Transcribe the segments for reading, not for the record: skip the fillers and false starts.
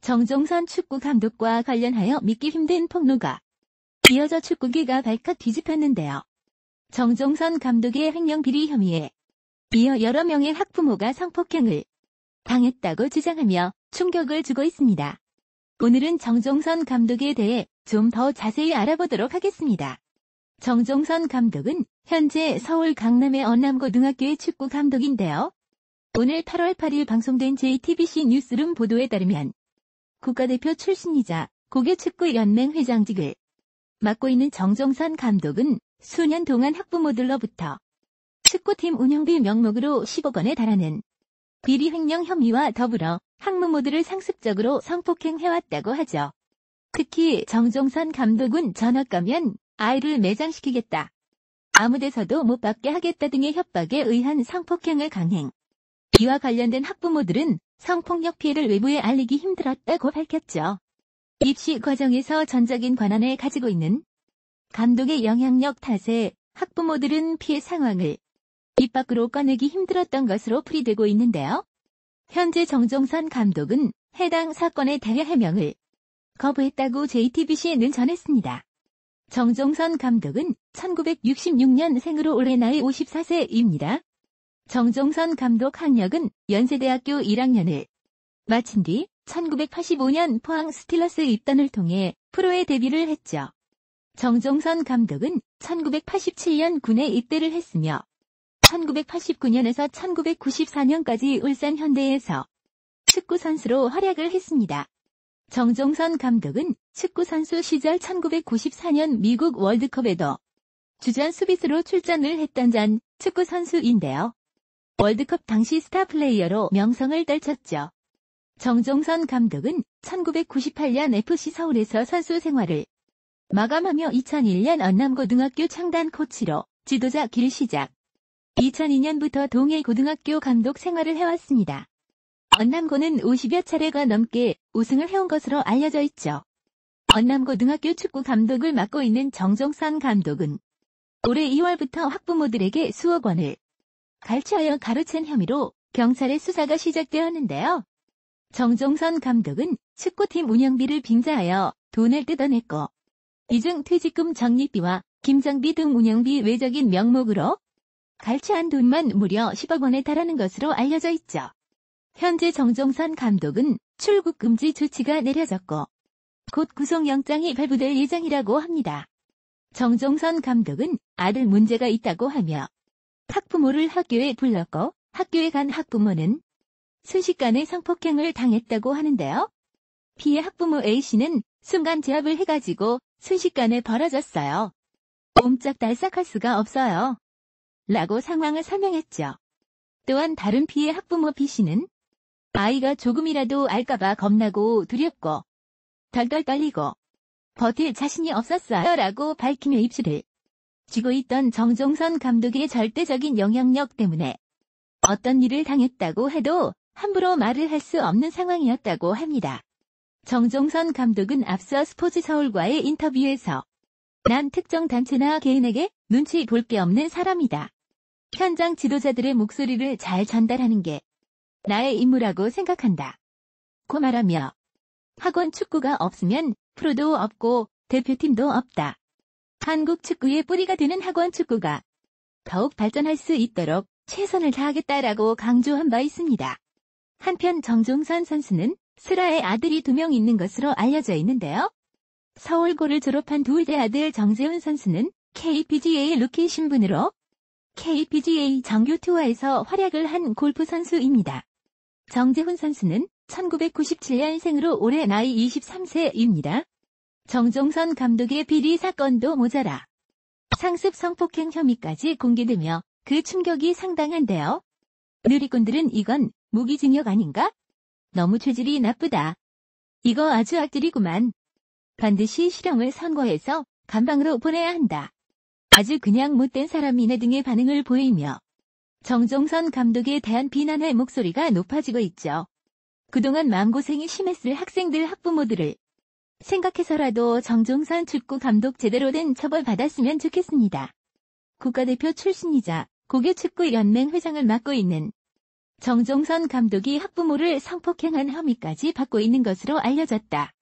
정종선 축구 감독과 관련하여 믿기 힘든 폭로가 이어져 축구계가 발칵 뒤집혔는데요. 정종선 감독의 횡령비리 혐의에 이어 여러 명의 학부모가 성폭행을 당했다고 주장하며 충격을 주고 있습니다. 오늘은 정종선 감독에 대해 좀 더 자세히 알아보도록 하겠습니다. 정종선 감독은 현재 서울 강남의 언남고등학교의 축구 감독인데요. 오늘 8월 8일 방송된 JTBC 뉴스룸 보도에 따르면 국가대표 출신이자 고교축구연맹 회장직을 맡고 있는 정종선 감독은 수년 동안 학부모들로부터 축구팀 운영비 명목으로 10억 원에 달하는 비리 횡령 혐의와 더불어 학부모들을 상습적으로 성폭행해왔다고 하죠. 특히 정종선 감독은 전학 가면 아이를 매장시키겠다, 아무데서도 못 받게 하겠다 등의 협박에 의한 성폭행을 강행. 이와 관련된 학부모들은 성폭력 피해를 외부에 알리기 힘들었다고 밝혔죠. 입시 과정에서 전적인 권한을 가지고 있는 감독의 영향력 탓에 학부모들은 피해 상황을 입 밖으로 꺼내기 힘들었던 것으로 풀이되고 있는데요. 현재 정종선 감독은 해당 사건에 대해 해명을 거부했다고 JTBC에는 전했습니다. 정종선 감독은 1966년생으로 올해 나이 54세입니다. 정종선 감독 학력은 연세대학교 1학년을 마친 뒤 1985년 포항 스틸러스 입단을 통해 프로에 데뷔를 했죠. 정종선 감독은 1987년 군에 입대를 했으며 1989년에서 1994년까지 울산 현대에서 축구선수로 활약을 했습니다. 정종선 감독은 축구선수 시절 1994년 미국 월드컵에도 주전 수비수로 출전을 했던 전 축구선수인데요. 월드컵 당시 스타 플레이어로 명성을 떨쳤죠. 정종선 감독은 1998년 FC 서울에서 선수 생활을 마감하며 2001년 언남고등학교 창단 코치로 지도자 길 시작. 2002년부터 동해고등학교 감독 생활을 해왔습니다. 언남고는 50여 차례가 넘게 우승을 해온 것으로 알려져 있죠. 언남고등학교 축구 감독을 맡고 있는 정종선 감독은 올해 2월부터 학부모들에게 수억 원을 갈취하여 가로챈 혐의로 경찰의 수사가 시작되었는데요. 정종선 감독은 축구팀 운영비를 빙자하여 돈을 뜯어냈고 이중 퇴직금 적립비와 김장비 등 운영비 외적인 명목으로 갈취한 돈만 무려 10억 원에 달하는 것으로 알려져 있죠. 현재 정종선 감독은 출국 금지 조치가 내려졌고 곧 구속영장이 발부될 예정이라고 합니다. 정종선 감독은 아들 문제가 있다고 하며 학부모를 학교에 불렀고 학교에 간 학부모는 순식간에 성폭행을 당했다고 하는데요. 피해 학부모 A씨는 순간 제압을 해가지고 순식간에 벌어졌어요. 옴짝달싹할 수가 없어요. 라고 상황을 설명했죠. 또한 다른 피해 학부모 B씨는 아이가 조금이라도 알까봐 겁나고 두렵고 덜덜 떨리고 버틸 자신이 없었어요 라고 밝히며 입술을 쥐고 있던 정종선 감독의 절대적인 영향력 때문에 어떤 일을 당했다고 해도 함부로 말을 할 수 없는 상황이었다고 합니다. 정종선 감독은 앞서 스포츠서울과의 인터뷰에서 난 특정 단체나 개인에게 눈치 볼 게 없는 사람이다. 현장 지도자들의 목소리를 잘 전달하는 게 나의 임무라고 생각한다. 고 말하며 학원 축구가 없으면 프로도 없고 대표팀도 없다. 한국 축구의 뿌리가 되는 학원 축구가 더욱 발전할 수 있도록 최선을 다하겠다라고 강조한 바 있습니다. 한편 정종선 선수는 슬아의 아들이 2명 있는 것으로 알려져 있는데요. 서울고를 졸업한 둘째 아들 정재훈 선수는 KPGA 루키 신분으로 KPGA 정규 투어에서 활약을 한 골프 선수입니다. 정재훈 선수는 1997년생으로 올해 나이 23세입니다. 정종선 감독의 비리 사건도 모자라 상습 성폭행 혐의까지 공개되며 그 충격이 상당한데요. 누리꾼들은 이건 무기징역 아닌가? 너무 죄질이 나쁘다. 이거 아주 악질이구만. 반드시 실형을 선고해서 감방으로 보내야 한다. 아주 그냥 못된 사람이네 등의 반응을 보이며 정종선 감독에 대한 비난의 목소리가 높아지고 있죠. 그동안 마음고생이 심했을 학생들 학부모들을 생각해서라도 정종선 축구 감독 제대로 된 처벌 받았으면 좋겠습니다. 국가대표 출신이자 고교축구연맹 회장을 맡고 있는 정종선 감독이 학부모를 성폭행한 혐의까지 받고 있는 것으로 알려졌다.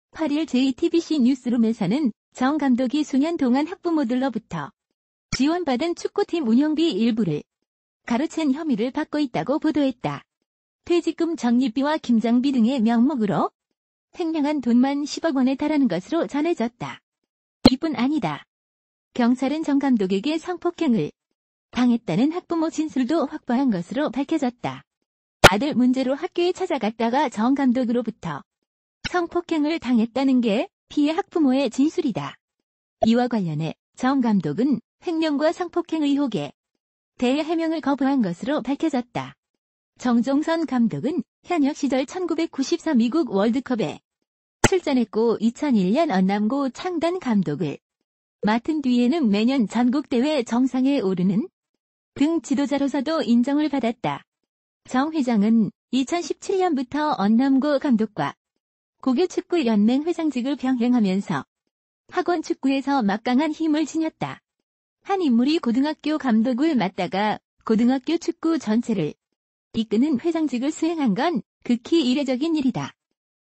8일 JTBC 뉴스룸에서는 정 감독이 수년 동안 학부모들로부터 지원받은 축구팀 운영비 일부를 가로챈 혐의를 받고 있다고 보도했다. 퇴직금 적립비와 김장비 등의 명목으로 횡령한 돈만 10억 원에 달하는 것으로 전해졌다. 이뿐 아니다. 경찰은 정 감독에게 성폭행을 당했다는 학부모 진술도 확보한 것으로 밝혀졌다. 아들 문제로 학교에 찾아갔다가 정 감독으로부터 성폭행을 당했다는 게 피해 학부모의 진술이다. 이와 관련해 정 감독은 횡령과 성폭행 의혹에 대해 해명을 거부한 것으로 밝혀졌다. 정종선 감독은 현역 시절 1994 미국 월드컵에 출전했고 2001년 언남고 창단 감독을 맡은 뒤에는 매년 전국대회 정상에 오르는 등 지도자로서도 인정을 받았다. 정 회장은 2017년부터 언남고 감독과 고교축구연맹 회장직을 병행하면서 학원 축구에서 막강한 힘을 지녔다. 한 인물이 고등학교 감독을 맡다가 고등학교 축구 전체를 이끄는 회장직을 수행한 건 극히 이례적인 일이다.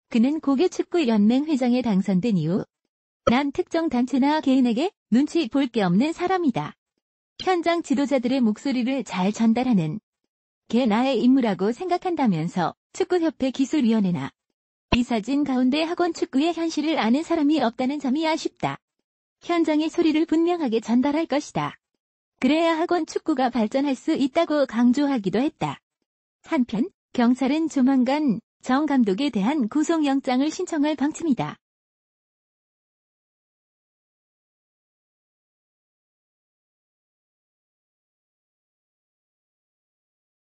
그는 고교축구연맹 회장에 당선된 이후 난 특정 단체나 개인에게 눈치 볼 게 없는 사람이다. 현장 지도자들의 목소리를 잘 전달하는 게 나의 임무라고 생각한다면서 축구협회 기술위원회나 이사진 가운데 학원 축구의 현실을 아는 사람이 없다는 점이 아쉽다. 현장의 소리를 분명하게 전달할 것이다. 그래야 학원 축구가 발전할 수 있다고 강조하기도 했다. 한편 경찰은 조만간 정 감독에 대한 구속영장을 신청할 방침이다.